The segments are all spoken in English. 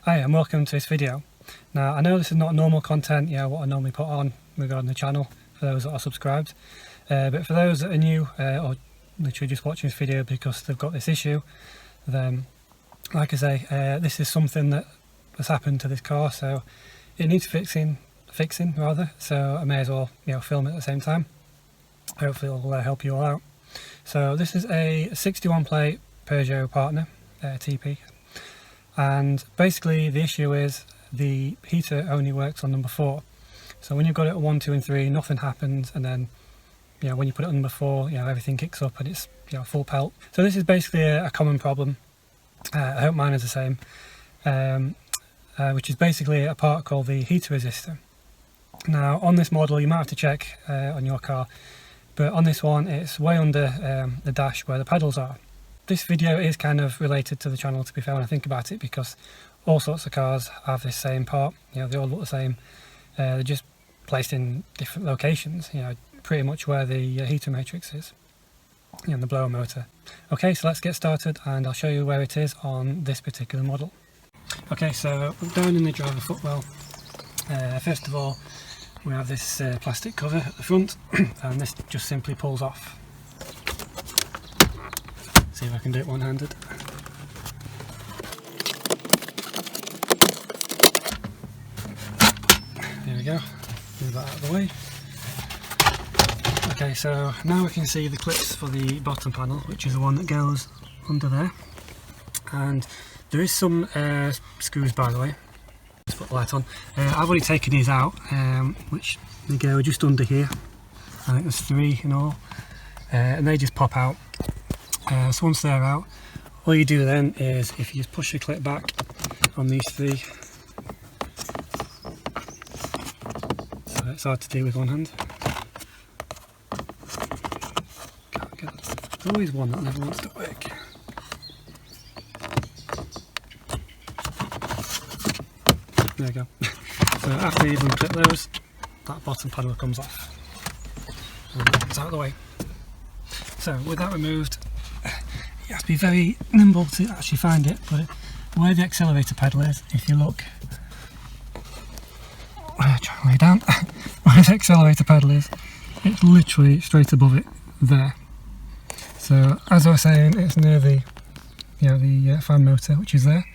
Hi and welcome to this video. Now I know this is not normal content, what I normally put on regarding the channel for those that are subscribed, but for those that are new or literally just watching this video because they've got this issue, then like I say, this is something that has happened to this car, so it needs fixing rather, so I may as well film it at the same time. Hopefully it'll help you all out. So this is a 61 plate Peugeot partner, TP. And basically the issue is the heater only works on number 4. So when you've got it at 1, 2 and 3, nothing happens, and then when you put it on number 4, everything kicks up and it's full pelt. So this is basically a common problem. I hope mine is the same, which is basically a part called the heater resistor. Now on this model you might have to check on your car, but on this one it's way under the dash where the pedals are. This video is kind of related to the channel, to be fair, when I think about it, because all sorts of cars have this same part. They all look the same. They're just placed in different locations, pretty much where the heater matrix is, and the blower motor. Okay, so let's get started and I'll show you where it is on this particular model. Okay, so down in the driver footwell, first of all we have this plastic cover at the front, and this just simply pulls off. See if I can do it one-handed. There we go, move that out of the way. Okay, so now we can see the clips for the bottom panel, which is the one that goes under there. And there is some screws, by the way. Let's put the light on. I've already taken these out, which they go just under here. I think there's 3 in all, and they just pop out. So once they're out, all you do then is, if you just push the clip back on these 3, so it's hard to do with one hand. Can't get it. There's always one that never wants to work. There we go. So after you've unclipped those, that bottom panel comes off and it's out of the way. So with that removed, you have to be very nimble to actually find it, but where the accelerator pedal is, if you look, try and lay down, where the accelerator pedal is, it's literally straight above it there. So as I was saying, it's near the the fan motor, which is there,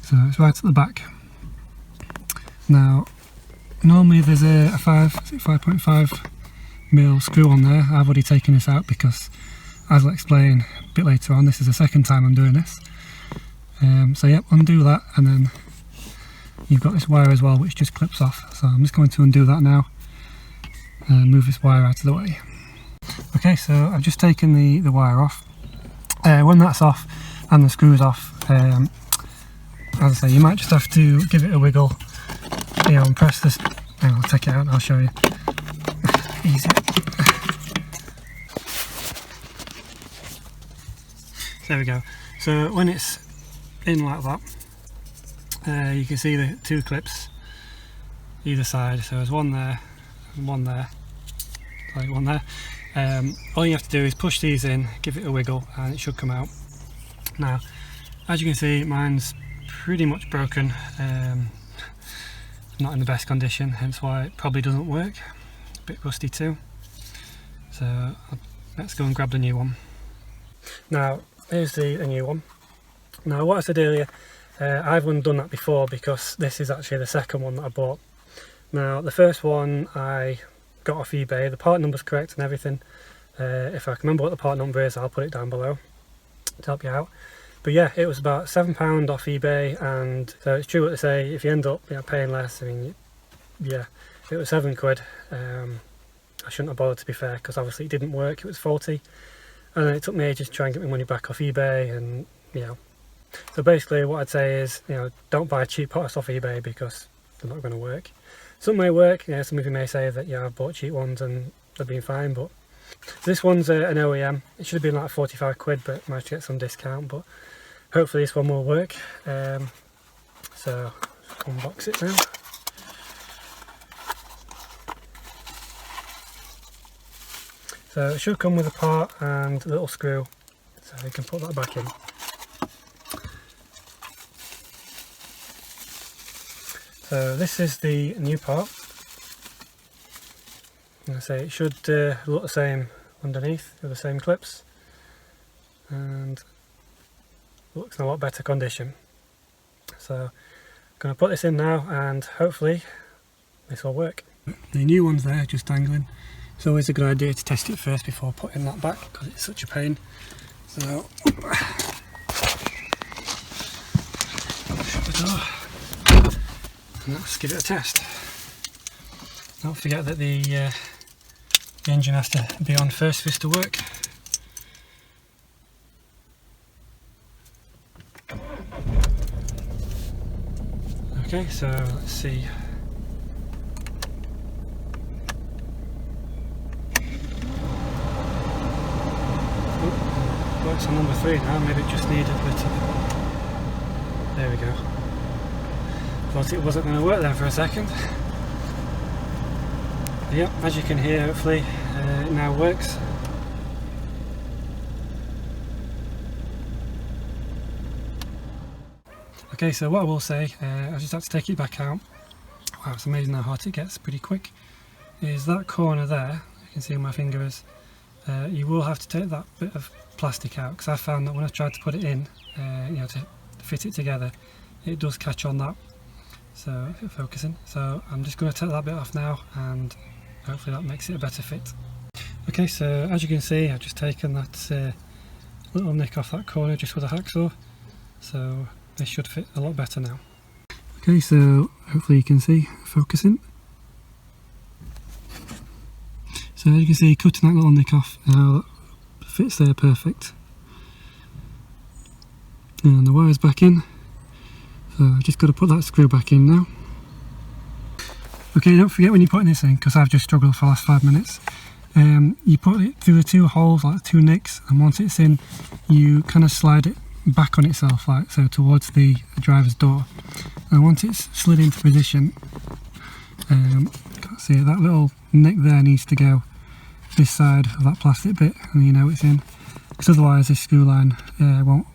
so it's right at the back. Now normally there's a 5.5mm screw on there. I've already taken this out because, as I'll explain a bit later on, this is the second time I'm doing this. So yep, undo that, and then you've got this wire as well which just clips off. So I'm just going to undo that now and move this wire out of the way. Okay, so I've just taken the wire off. When that's off and the screw's off, as I say, you might just have to give it a wiggle, and press this. I'll take it out and I'll show you. Easy. There we go. So when it's in like that, you can see the 2 clips either side. So there's one there and one there. Sorry, one there. All you have to do is push these in, give it a wiggle, and it should come out. Now, as you can see, mine's pretty much broken. Not in the best condition, hence why it probably doesn't work. A bit rusty too. So let's go and grab the new one. Now here's the new one. Now what I said earlier, I've undone that before because this is actually the second one that I bought. Now the first one I got off eBay, the part number's correct and everything. If I can remember what the part number is, I'll put it down below to help you out. But yeah, it was about £7 off eBay, and so it's true what they say, if you end up paying less, I mean, yeah, it was £7. I shouldn't have bothered, to be fair, because obviously it didn't work, it was faulty, and then it took me ages to try and get my money back off eBay. And so basically what I'd say is, don't buy cheap parts off eBay because they're not going to work. Some may work, some of you may say that I've bought cheap ones and they've been fine, but this one's an OEM. It should have been like 45 quid, but managed to get some discount, but hopefully this one will work. So unbox it now. So it should come with a part and a little screw, so you can put that back in. So this is the new part. Like I say, it should look the same underneath with the same clips, and looks in a lot better condition. So I'm going to put this in now and hopefully this will work. The new one's there just dangling. It's always a good idea to test it first before putting that back because it's such a pain. So shut the door and let's give it a test. Don't forget that the engine has to be on first for this to work. Okay, so let's see. Works on number 3 now, maybe it just needed a bit of... There we go. Thought it wasn't going to work there for a second. Yep, as you can hear, hopefully it now works. Okay, so what I will say, I just had to take it back out. Wow, it's amazing how hot it gets pretty quick. Is that corner there, you can see where my finger is, you will have to take that bit of plastic out, because I found that when I tried to put it in, you know, to fit it together, it does catch on that. So, if it's focusing. So I'm just going to take that bit off now, and hopefully that makes it a better fit. Okay, so as you can see, I've just taken that little nick off that corner just with a hacksaw. So this should fit a lot better now. Okay, so hopefully you can see focusing. So as you can see, cutting that little nick off, now that fits there perfect. And the wire's back in. So I've just got to put that screw back in now. Okay, don't forget when you're putting this in, because I've just struggled for the last 5 minutes, you put it through the 2 holes, like 2 nicks, and once it's in, you kind of slide it back on itself, like so, towards the driver's door. And once it's slid into position, can't see it, that little nick there needs to go this side of that plastic bit, and you know it's in, because otherwise this screw line won't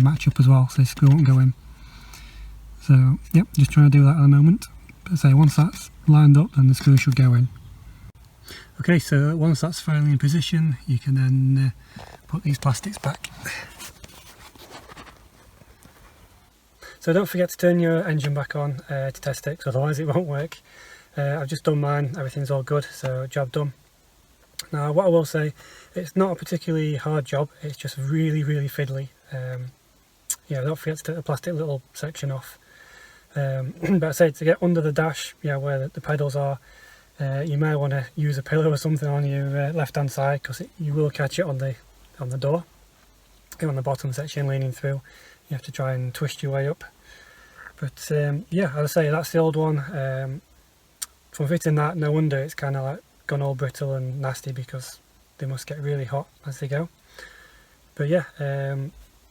match up as well, so this screw won't go in. So yep, just trying to do that at the moment. But say once that's lined up, then the screw should go in. Okay, so once that's finally in position, you can then put these plastics back. So don't forget to turn your engine back on to test it, because otherwise it won't work. I've just done mine, everything's all good, so job done. Now what I will say, it's not a particularly hard job, it's just really fiddly. Yeah, don't forget to take the plastic little section off. But I say to get under the dash, yeah, where the pedals are, you may want to use a pillow or something on your left hand side, because you will catch it on the door. On the bottom section leaning through, you have to try and twist your way up. But yeah, as I say, that's the old one. From fitting that, no wonder it's kind of like gone all brittle and nasty, because they must get really hot as they go. But yeah,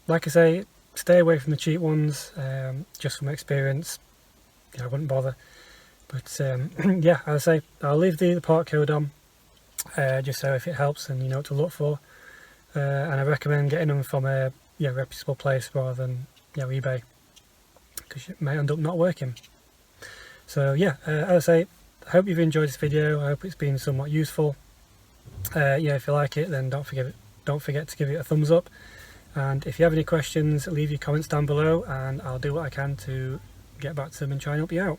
like I say, stay away from the cheap ones, just from experience. Yeah, I wouldn't bother. But yeah, as I say, I'll leave the part code on, just so if it helps and you know what to look for. And I recommend getting them from a reputable place rather than eBay, because it may end up not working. So yeah, as I say, I hope you've enjoyed this video. I hope it's been somewhat useful. Yeah, if you like it, then don't forget to give it a thumbs up. And if you have any questions, leave your comments down below, and I'll do what I can to get back to them and try and help you out.